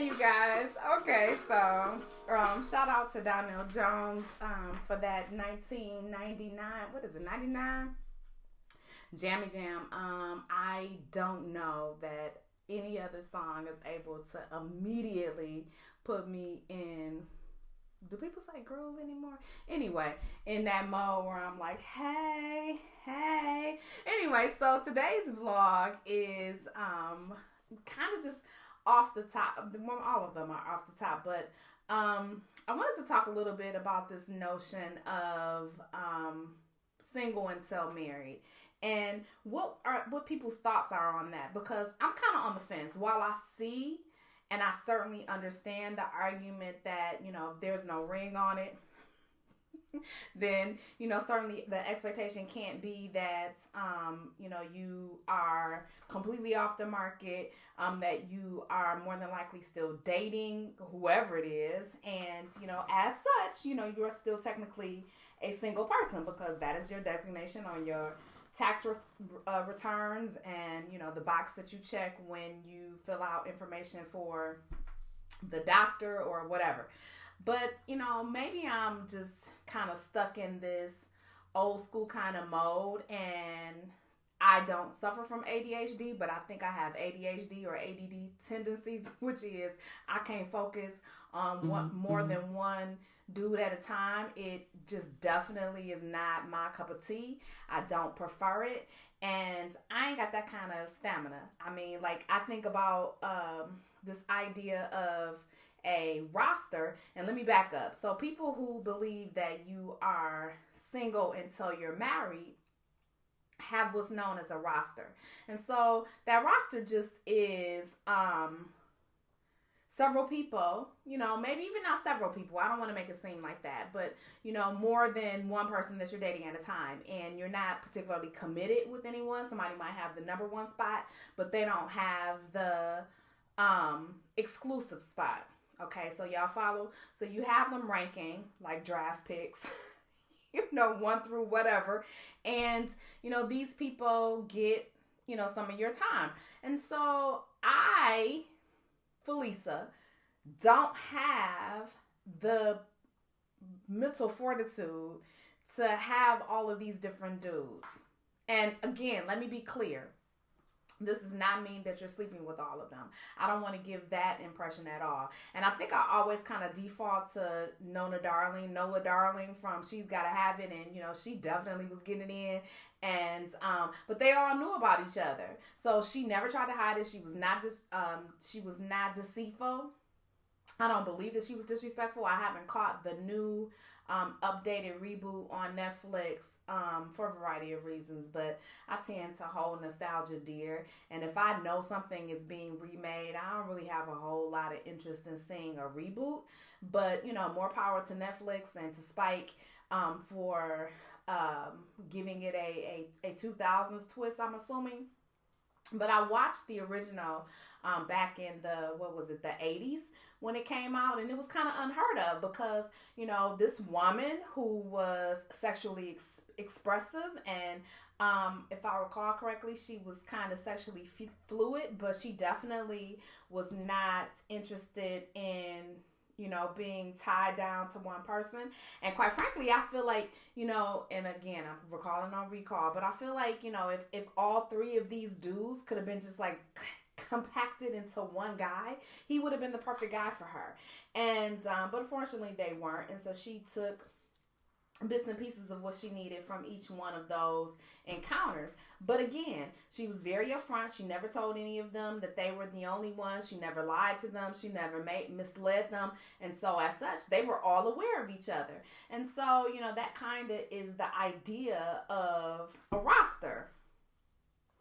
Hey, you guys. Okay, so shout out to Donnell Jones for that 1999. What is it? 99 Jammy Jam. I don't know that any other song is able to immediately put me in. Do people say groove anymore? Anyway, in that mode where I'm like, hey, hey. Anyway, so today's vlog is kind of just off the top. Well, all of them are off the top, but I wanted to talk a little bit about this notion of single until married, and what people's thoughts are on that, because I'm kind of on the fence. While I see and I certainly understand the argument that, if there's no ring on it, then, certainly the expectation can't be that, you are completely off the market, that you are more than likely still dating whoever it is. And, as such, you're still technically a single person, because that is your designation on your tax returns, and the box that you check when you fill out information for the doctor or whatever. But maybe I'm just kind of stuck in this old school kind of mode, and I don't suffer from ADHD, but I think I have ADHD or ADD tendencies, which is I can't focus on more than one dude at a time. It just definitely is not my cup of tea. I don't prefer it, and I ain't got that kind of stamina. I mean, like, I think about this idea of a roster, and let me back up. So people who believe that you are single until you're married have what's known as a roster. And so that roster just is several people, maybe even not several people. I don't want to make it seem like that, but, more than one person that you're dating at a time, and you're not particularly committed with anyone. Somebody might have the number one spot, but they don't have the exclusive spot. Okay, so y'all follow? So you have them ranking like draft picks, 1 through whatever. And, these people get, some of your time. And so I, Felisa, don't have the mental fortitude to have all of these different dudes. And again, let me be clear. This does not mean that you're sleeping with all of them. I don't want to give that impression at all. And I think I always kind of default to Nola Darling from She's Gotta Have It. And, she definitely was getting it in. And, but they all knew about each other. So she never tried to hide it. She was not deceitful. I don't believe that she was disrespectful. I haven't caught the new updated reboot on Netflix for a variety of reasons, but I tend to hold nostalgia dear, and if I know something is being remade, I don't really have a whole lot of interest in seeing a reboot. But more power to Netflix and to Spike for giving it a 2000s twist, I'm assuming. But I watched the original back in the 80s when it came out, and it was kind of unheard of, because, this woman who was sexually expressive, and if I recall correctly, she was kind of sexually fluid, but she definitely was not interested in being tied down to one person. And quite frankly, I feel like, and again, I'm recalling on recall, but I feel like, if all three of these dudes could have been just like compacted into one guy, he would have been the perfect guy for her. And, but unfortunately they weren't. And so she took bits and pieces of what she needed from each one of those encounters. But again, she was very upfront. She never told any of them that they were the only ones. She never lied to them. She never misled them. And so as such, they were all aware of each other. And so, that kind of is the idea of a roster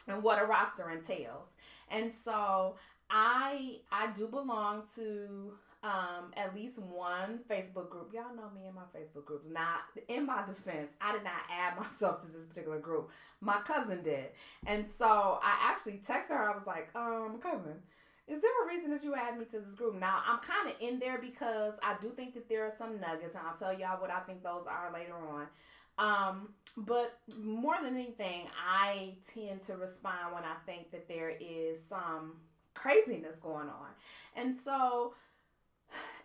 and what a roster entails. And so I do belong to at least one Facebook group. Y'all know me in my Facebook groups. Now, in my defense, I did not add myself to this particular group. My cousin did. And so I actually texted her. I was like, cousin, is there a reason that you add me to this group? Now, I'm kind of in there because I do think that there are some nuggets, and I'll tell y'all what I think those are later on. But more than anything, I tend to respond when I think that there is some craziness going on. And so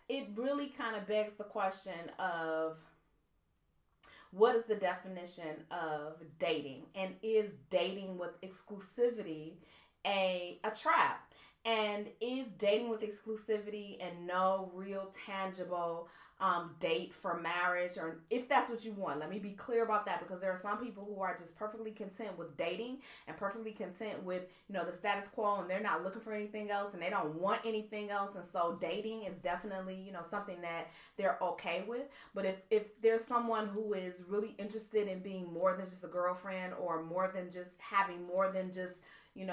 it really kind of begs the question of, what is the definition of dating? And is dating with exclusivity a trap? And is dating with exclusivity and no real tangible date for marriage, or if that's what you want? Let me be clear about that, because there are some people who are just perfectly content with dating and perfectly content with, the status quo, and they're not looking for anything else and they don't want anything else. And so dating is definitely, something that they're okay with. But if there's someone who is really interested in being more than just a girlfriend, or more than just having more than just 2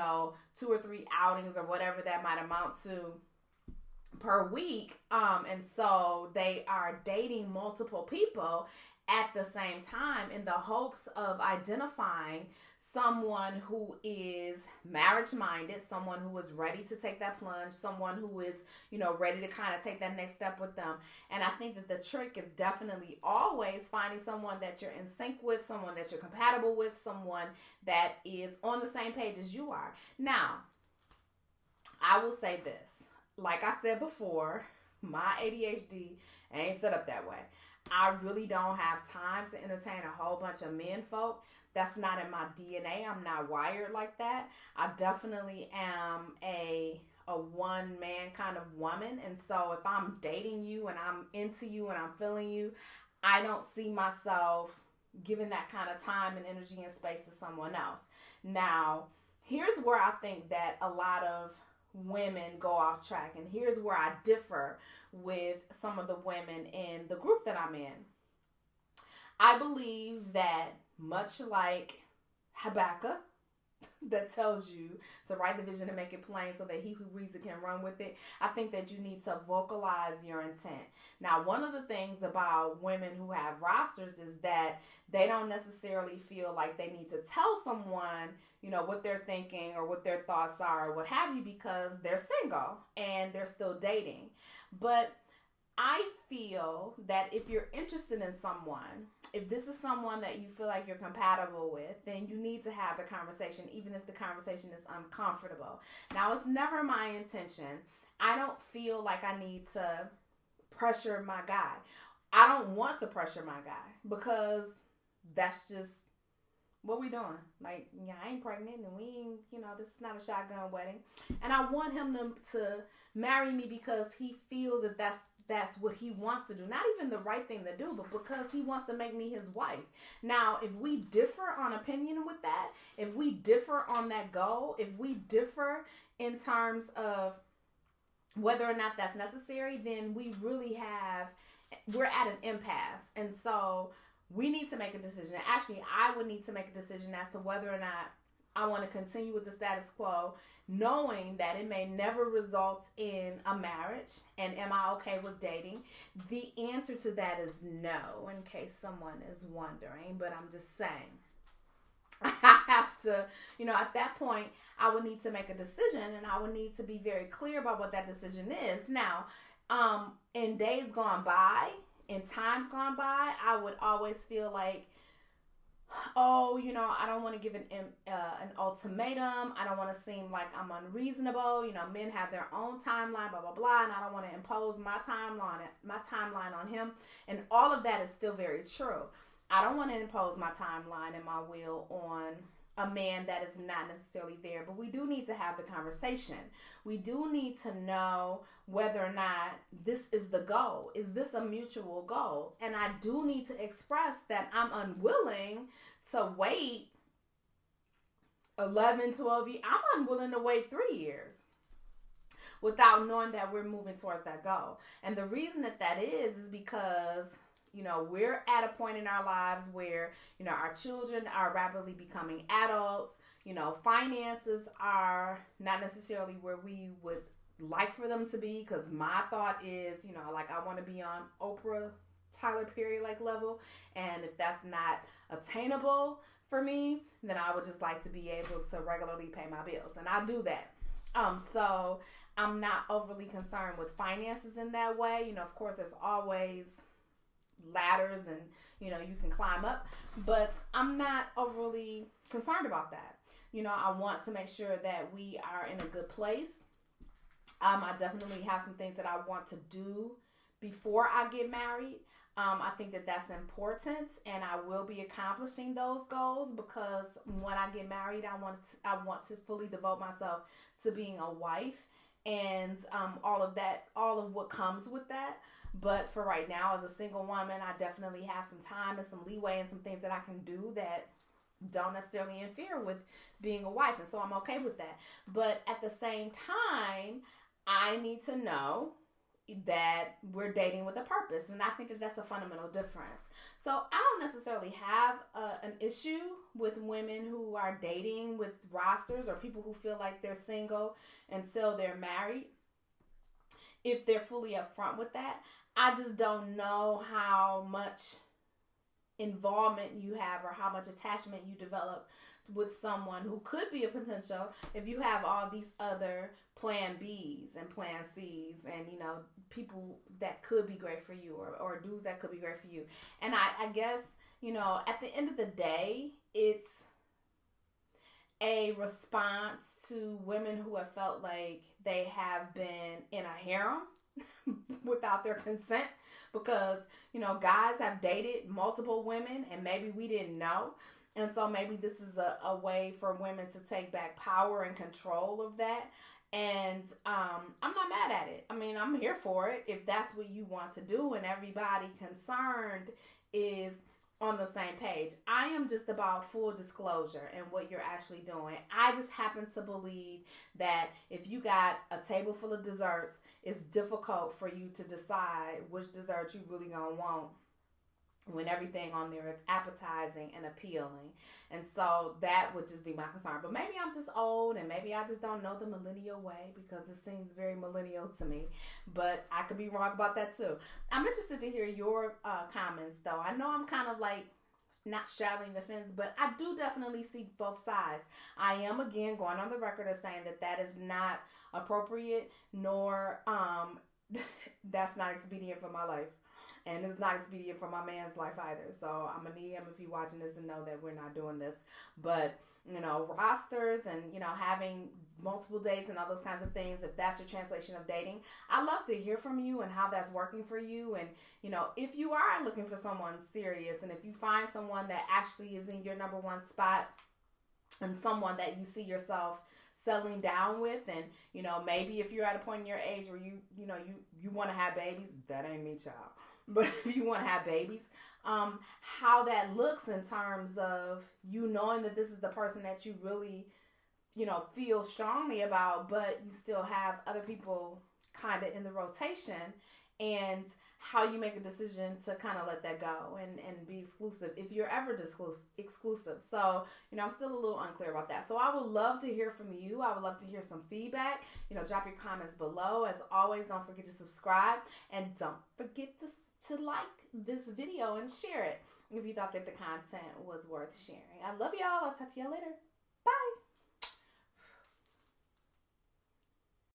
or 3 outings or whatever that might amount to per week, and so they are dating multiple people at the same time in the hopes of identifying someone who is marriage minded, someone who is ready to take that plunge, someone who is, ready to kind of take that next step with them. And I think that the trick is definitely always finding someone that you're in sync with, someone that you're compatible with, someone that is on the same page as you are. Now, I will say this. Like I said before, my ADHD ain't set up that way. I really don't have time to entertain a whole bunch of men folk. That's not in my DNA. I'm not wired like that. I definitely am a one-man kind of woman. And so if I'm dating you and I'm into you and I'm feeling you, I don't see myself giving that kind of time and energy and space to someone else. Now, here's where I think that a lot of women go off track, and here's where I differ with some of the women in the group that I'm in. I believe that, much like Habakkuk, that tells you to write the vision and make it plain so that he who reads it can run with it, I think that you need to vocalize your intent. Now, one of the things about women who have rosters is that they don't necessarily feel like they need to tell someone, what they're thinking or what their thoughts are or what have you, because they're single and they're still dating. But I feel that if you're interested in someone, if this is someone that you feel like you're compatible with, then you need to have the conversation, even if the conversation is uncomfortable. Now, it's never my intention. I don't feel like I need to pressure my guy. I don't want to pressure my guy, because that's just what we doing. Like, I ain't pregnant, and we ain't, this is not a shotgun wedding. And I want him to marry me because he feels that that's what he wants to do. Not even the right thing to do, but because he wants to make me his wife. Now, if we differ on opinion with that, if we differ on that goal, if we differ in terms of whether or not that's necessary, then we're at an impasse. And so we need to make a decision. Actually, I would need to make a decision as to whether or not I want to continue with the status quo, knowing that it may never result in a marriage. And am I okay with dating? The answer to that is no, in case someone is wondering, but I'm just saying. I have to, at that point, I would need to make a decision, and I would need to be very clear about what that decision is. Now, in days gone by, in times gone by, I would always feel like, I don't want to give an ultimatum. I don't want to seem like I'm unreasonable. Men have their own timeline, blah, blah, blah, and I don't want to impose my timeline on him. And all of that is still very true. I don't want to impose my timeline and my will on a man that is not necessarily there, but we do need to have the conversation. We do need to know whether or not this is the goal. Is this a mutual goal? And I do need to express that I'm unwilling to wait 11, 12 years. I'm unwilling to wait 3 years without knowing that we're moving towards that goal. And the reason that is because we're at a point in our lives where, our children are rapidly becoming adults. Finances are not necessarily where we would like for them to be, because my thought is, I want to be on Oprah Tyler Perry level. And if that's not attainable for me, then I would just like to be able to regularly pay my bills. And I do that. So I'm not overly concerned with finances in that way. Of course, there's always ladders and you can climb up, but I'm not overly concerned about that. I want to make sure that we are in a good place I definitely have some things that I want to do before I get married. I think that that's important, and I will be accomplishing those goals because when I get married, I want to fully devote myself to being a wife and all of that, all of what comes with that. But for right now, as a single woman, I definitely have some time and some leeway and some things that I can do that don't necessarily interfere with being a wife, and so I'm okay with that. But at the same time, I need to know that we're dating with a purpose, and I think that that's a fundamental difference. So I don't necessarily have an issue with women who are dating with rosters or people who feel like they're single until they're married, if they're fully upfront with that. I just don't know how much involvement you have or how much attachment you develop with someone who could be a potential if you have all these other plan B's and plan C's and, you know, people that could be great for you or dudes that could be great for you. And I guess, you know, at the end of the day, it's a response to women who have felt like they have been in a harem without their consent, because, you know, guys have dated multiple women and maybe we didn't know. And so maybe this is a way for women to take back power and control of that. And I'm not mad at it. I mean, I'm here for it if that's what you want to do and everybody concerned is on the same page. I am just about full disclosure and what you're actually doing. I just happen to believe that if you got a table full of desserts, it's difficult for you to decide which dessert you really gonna want when everything on there is appetizing and appealing. And so that would just be my concern. But maybe I'm just old and maybe I just don't know the millennial way because it seems very millennial to me. But I could be wrong about that too. I'm interested to hear your comments though. I know I'm kind of like not straddling the fence, but I do definitely see both sides. I am again going on the record as saying that that is not appropriate, nor that's not expedient for my life. And it's not expedient for my man's life either. So I'm going to need him, if you're watching this, and know that we're not doing this. But, you know, rosters and, you know, having multiple dates and all those kinds of things, if that's your translation of dating, I'd love to hear from you and how that's working for you. And, you know, if you are looking for someone serious and if you find someone that actually is in your number one spot and someone that you see yourself settling down with, and, you know, maybe if you're at a point in your age where you want to have babies, that ain't me, child. But if you want to have babies, how that looks in terms of you knowing that this is the person that you really, you know, feel strongly about, but you still have other people kind of in the rotation, and how you make a decision to kind of let that go and be exclusive if you're ever exclusive. So, you know, I'm still a little unclear about that. So I would love to hear from you. I would love to hear some feedback. You know, drop your comments below. As always, don't forget to subscribe and don't forget to like this video and share it if you thought that the content was worth sharing. I love y'all. I'll talk to y'all later.